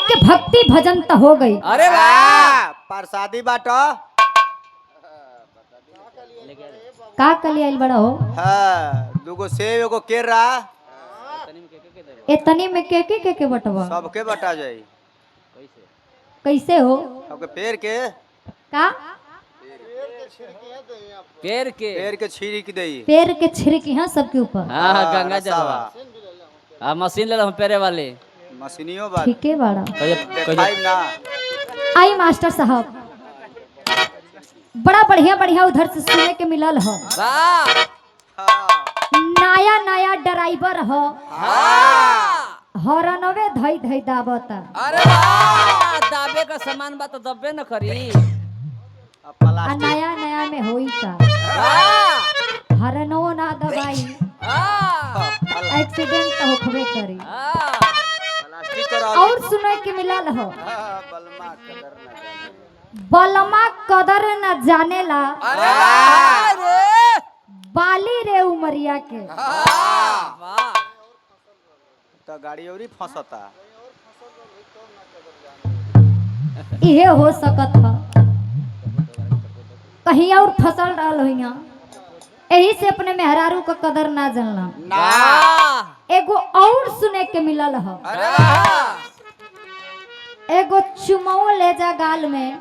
के भक्ति भजन तो हो गई। अरे वाह प्रसादी बाटो। का कली आइल बड़ा हो? हाँ, दूगो सेव एगो केरा इतनी में के बटवा सबके बटा जाई। कैसे हो? सबके पेड़ के का पेड़ के छिड़क देई। पेड़ के छिड़की हाँ सबके ऊपर। हाँ गंगा जलवा। हाँ मशीन ले लो पेरे वाले मशीनियों बात ठीक है बड़ा। देखाई ना। आई मास्टर साहब बड़ा बढ़िया बढ़िया उधर से सुने के मिलल हो। वाह नया नया ड्राइवर हो। हाँ हॉर्नवे धई धई दाबता। अरे वाह दाबे का सामान बात तो दबे न करी। आ नया नया में होई का वाह हॉर्नो ना दबाई एक्सीडेंट तो होखबे करी। प्लास्टिक कर और सुने के मिलल हो बलमा कदर बलमा कदर ना जाने। न जानेला अरे बाली रे उमरिया के। वाह तो गाड़ी औरी फंसता। इहे हो सकत ह कहीं और फसल रहल हो यहाँ। यही से अपने मेहरारू का कदर ना जानला। वाह एगो और सुने के मिलल ह अरे वाह एगो चुमो ले जा गाल में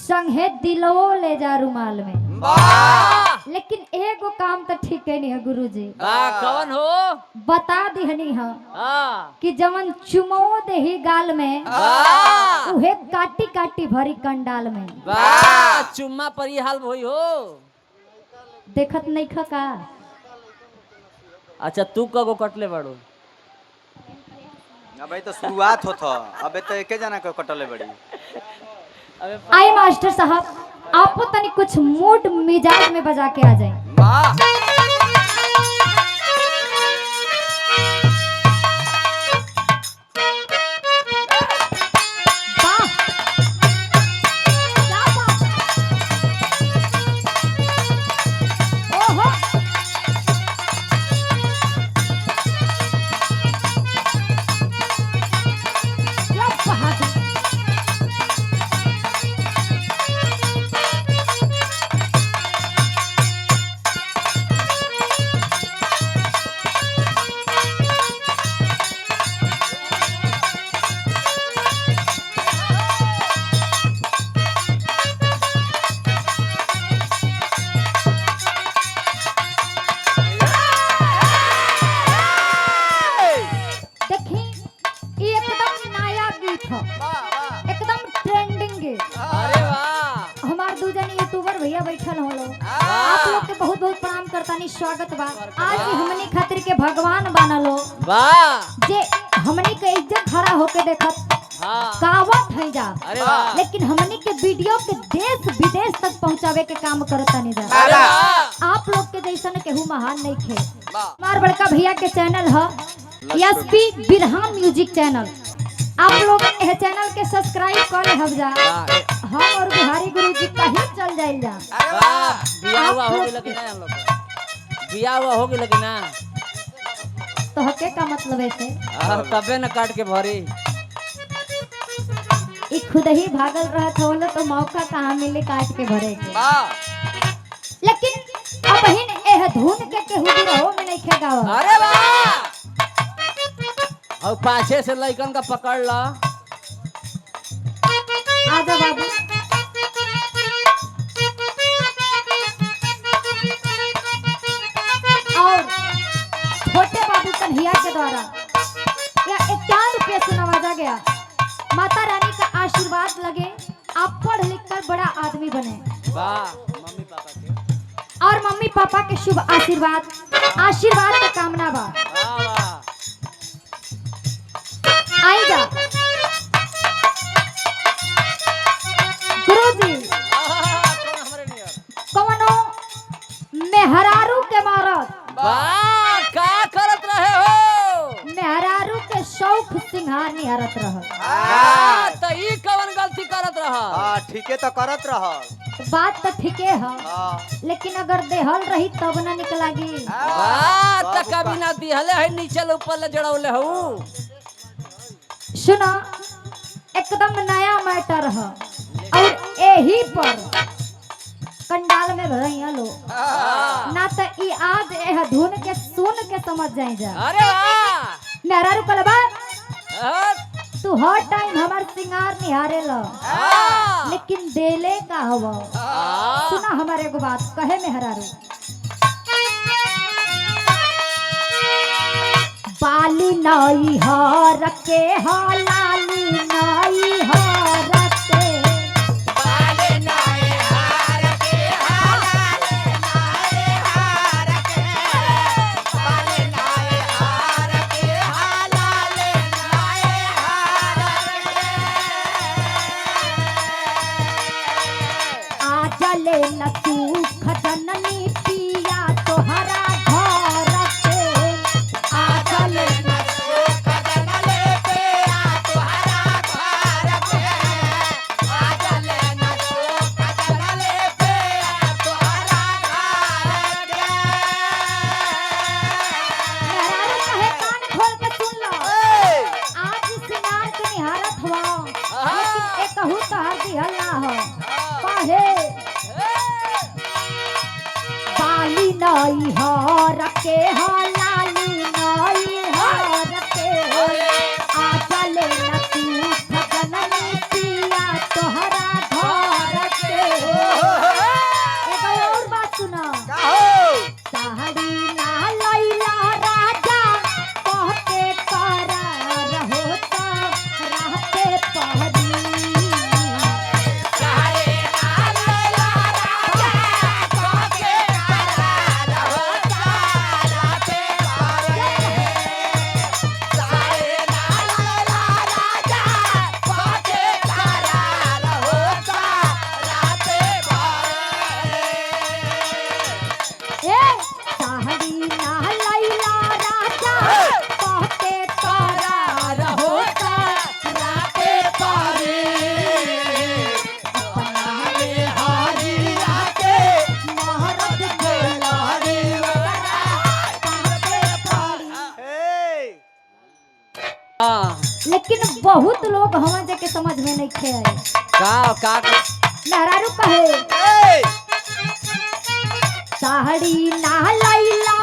संगे दिलवो ले जा रुमाल में। वाह लेकिन एगो काम तो ठीक है नहीं है गुरुजी। वाह कौन हो? बता दिहनी है हाँ कि जवन चुमो देही गाल में वाह उहे काटी काटी भरी कंडाल में। वाह चुम्मा पर ही हाल होई हो। देखत नहीं खा का? अच्छा तू कगो कटले बाड़ू? अबे तो शुरुआत होता। अबे तो एके जना के कटले बड़ी। अबे आई मास्टर साहब आपको तनी कुछ मूड मिजाज में बजा के आ जाए। वाह वाह क्या बात है। ओहो क्या बहादुर। देखी ये एकदम नया गीत है एकदम ट्रेंडिंग गीत। अरे वाह हमार दू जन यूट्यूबर भैया बैठल हो लोग आप लोग के बहुत बहुत प्रणाम करतानी स्वागत बा। आज भी हमनी खातिर के भगवान बनल हो वाह जे हमनी के इज्जत खड़ा होके देखत हाँ कावत है जा। अरे वाह लेकिन हमनी के वीडियो के देश विदेश तक पहुंचावे के काम करतानी जा। अरे वाह आप लोग के जैसन केहू महान नहीं थे। वाह हमार बड़का भैया के चैनल है एसपी बिरहान म्यूजिक चैनल। आप लोग यह चैनल के सब्सक्राइब कर हम जा। हम और बिहारी गुरुजी कहीं चल जाइल जा। वाह बिया हुआ हो गेल कि ना? हम लोग बिया हुआ हो गेल कि ना? तो हके का मतलब है से तबे न काट के भरी। ई खुद ही भागल रहत हो तो मौका कहाँ मिले काट के भरे के। लेकिन अब हिन एह धुन के केहू भी रहो में नहीं खेगावा। अरे वाह और पाछे से लइकन का पकड़ ला। आजा बाबू और छोटे बाबू कन्हैया के द्वारा या 51 रुपये से नवाजा गया। माता रानी का आशीर्वाद लगे आप पढ़ लिख कर बड़ा आदमी बने वाह मम्मी पापा के और मम्मी पापा के शुभ आशीर्वाद का कामना बा। वाह वाह आई जा गुरुजी कौन हमरे नियर? कवनो मेहरारू के मारत वाह का करत रहे हो? मेहरारू के शौक सिंहार निहारत रह। तो ई कवन गलती करत रहा? हाँ ठीके तो करत रह। बात तो ठीके है हाँ लेकिन अगर देहल रही तब ना निकलागी। वाह त कभी ना दिहले है नीचे ऊपर ले जड़ौले हूँ। सुना एकदम नया मैटर है और यही पर कंडाल में भरैया लो ना तो ई आज यह धुन के सुन के समझ जाए जा। अरे वाह मेरा रुकल बा हाँ, तू हर टाइम हमार सिंगार निहारे लो हाँ, लेकिन देले का हवा। हाँ। सुना हमारे एगो बात कहे में हरारू बाली नई हर के हलाली नई हर के आजले न तू खजननी पिया तोहरा घर के आजले न मेहरारू कहे कान खोल के सुन लो आज सिंगार के निहारत हुआ लेकिन एक कहू तो हर दिहल ना हो कहे बाली नई हर के हलाली नई हर के आजले न तू खजननी पिया तोहरा घर के एगो और बात सुना साड़ी ना लैला राजा कह के करार होता रहते पहरी ए साड़ी ना लैला राजा कह के करार होता रहते पहरी अपना रे हारी राते महारत के लारी कहते पहरी। हाँ। लेकिन बहुत लोग हवा के समझ में नहीं खे आए। का मेहरारू कहे साड़ी ना लैला